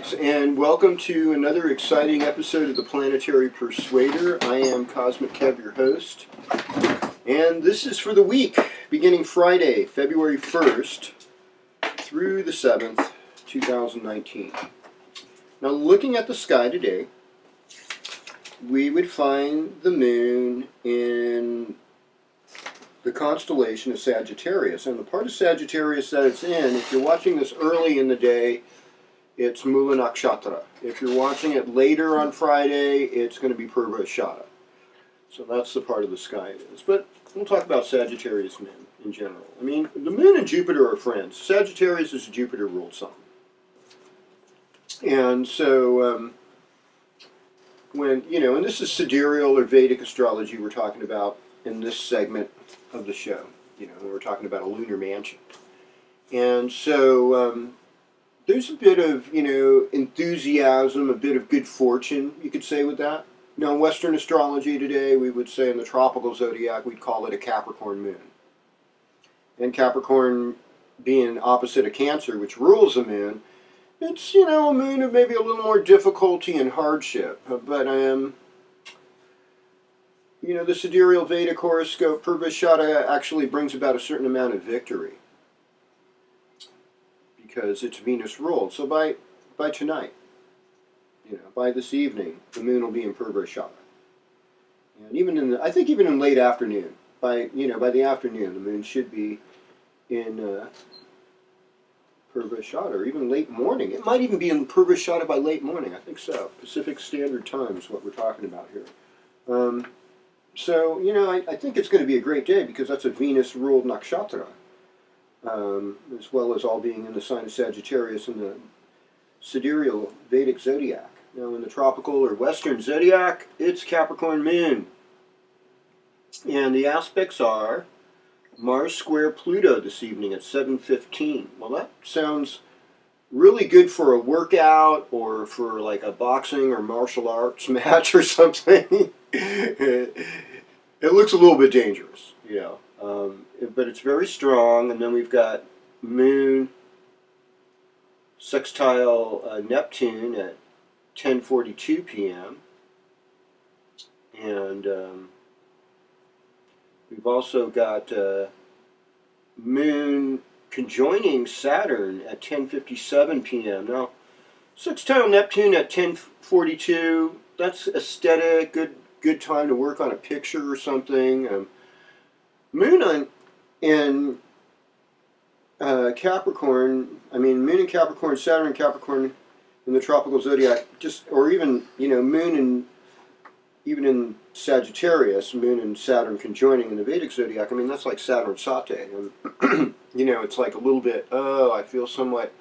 Greetings and welcome to another exciting episode of the Planetary Persuader. I am Cosmic Kev, your host, and this is for the week beginning Friday, February 1st through the 7th, 2019. Now, looking at the sky today, we would find the moon in the constellation of Sagittarius, and the part of Sagittarius that it's in, if you're watching this early in the day, it's Mula Nakshatra. If you're watching it later on Friday, it's going to be Purva Shada. So that's the part of the sky it is. But we'll talk about Sagittarius men in general. I mean, the moon and Jupiter are friends. Sagittarius is a Jupiter-ruled sign. And so, and this is sidereal or Vedic astrology we're talking about in this segment of the show. When we're talking about a lunar mansion. And so, there's a bit of, enthusiasm, a bit of good fortune, you could say, with that. Now, in Western astrology today, we would say in the tropical zodiac, we'd call it a Capricorn moon. And Capricorn being opposite of Cancer, which rules the moon, it's, a moon of maybe a little more difficulty and hardship. But, the sidereal Vedic horoscope, Purva Shada, actually brings about a certain amount of victory, because it's Venus ruled. So by tonight, by this evening, the moon will be in Purva Shada. And even I think even in late afternoon, by the afternoon, the moon should be in Purva Shada, or even late morning. It might even be in Purva Shada by late morning. I think so. Pacific Standard Time is what we're talking about here. I think it's going to be a great day because that's a Venus ruled nakshatra. As well as all being in the sign of Sagittarius in the sidereal Vedic zodiac. Now, in the tropical or Western zodiac, it's Capricorn moon. And the aspects are Mars square Pluto this evening at 7:15. Well, that sounds really good for a workout or for like a boxing or martial arts match or something. It looks a little bit dangerous, but it's very strong. And then we've got Moon sextile Neptune at 10:42 p.m. And we've also got Moon conjoining Saturn at 10:57 p.m. Now, sextile Neptune at 10:42, that's aesthetic, good time to work on a picture or something. Moon in Capricorn, Moon in Capricorn, Saturn in Capricorn in the tropical zodiac, or even, Moon even in Sagittarius, Moon and Saturn conjoining in the Vedic zodiac, that's like Saturn Sate. And, it's like a little bit, I feel somewhat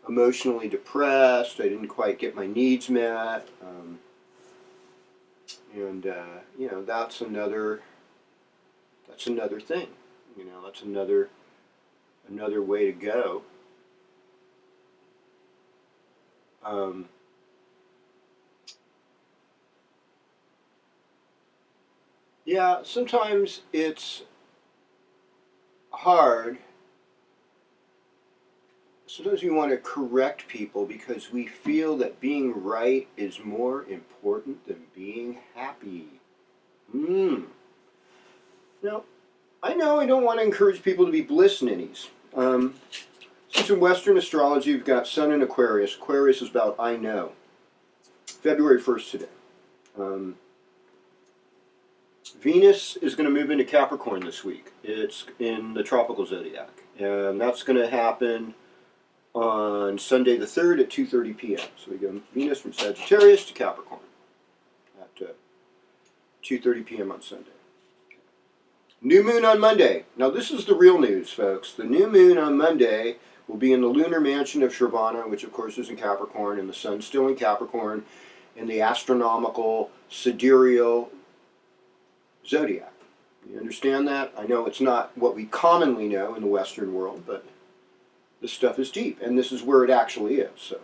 emotionally depressed, I didn't quite get my needs met, that's another thing. That's another way to go. Sometimes it's hard. Sometimes we want to correct people because we feel that being right is more important than being happy. Now, I know I don't want to encourage people to be bliss ninnies. Since in Western astrology we've got Sun in Aquarius. Aquarius is about I know. February 1st today. Venus is going to move into Capricorn this week. It's in the tropical zodiac. And that's going to happen on Sunday the 3rd at 2:30 p.m. So we go Venus from Sagittarius to Capricorn at 2:30 p.m. on Sunday. New moon on Monday. Now this is the real news, folks. The new moon on Monday will be in the lunar mansion of Shravana, which of course is in Capricorn, and the sun's still in Capricorn, in the astronomical sidereal zodiac. You understand that? I know it's not what we commonly know in the Western world, but this stuff is deep, and this is where it actually is, so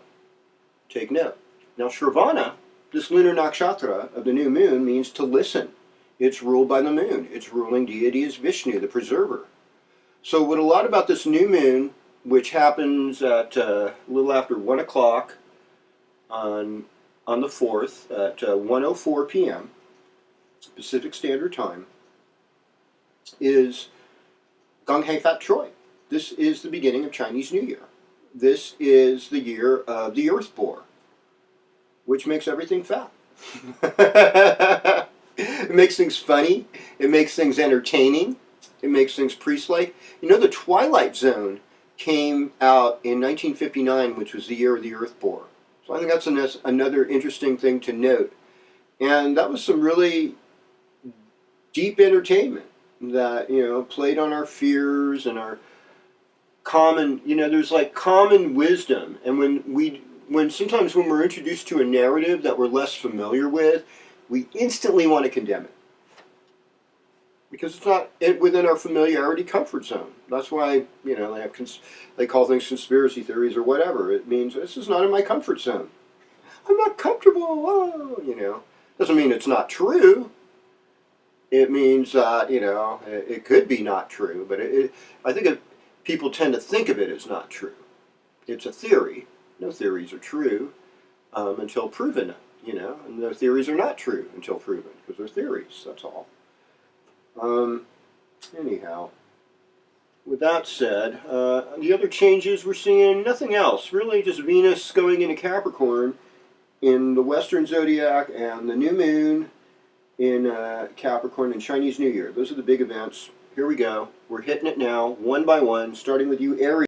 take note. Now Shravana, this lunar nakshatra of the new moon, means to listen. It's ruled by the moon. Its ruling deity is Vishnu, the preserver. So what a lot about this new moon, which happens at a little after 1 o'clock on the 4th at 1:04 p.m. Pacific Standard Time is Gong Hei Fat Choi. This is the beginning of Chinese New Year. This is the year of the Earth Boar, which makes everything fat. It makes things funny. It makes things entertaining. It makes things priest-like. You know, the Twilight Zone came out in 1959, which was the year of the Earth Boar. So I think that's another interesting thing to note. And that was some really deep entertainment that, you know, played on our fears and our common, you know, there's like common wisdom. And when sometimes when we're introduced to a narrative that we're less familiar with, we instantly want to condemn it. Because it's not within our familiarity comfort zone. That's why, you know, they call things conspiracy theories or whatever. It means this is not in my comfort zone. I'm not comfortable. Oh, you know, doesn't mean it's not true. It means that, you know, it could be not true, but I think people tend to think of it as not true. It's a theory. No theories are true until proven, you know, and no theories are not true until proven because they're theories. That's all. Anyhow, with that said, the other changes we're seeing, nothing else. Really just Venus going into Capricorn in the Western Zodiac and the new moon in Capricorn and Chinese New Year. Those are the big events. Here we go. We're hitting it now, one by one, starting with you, Aries.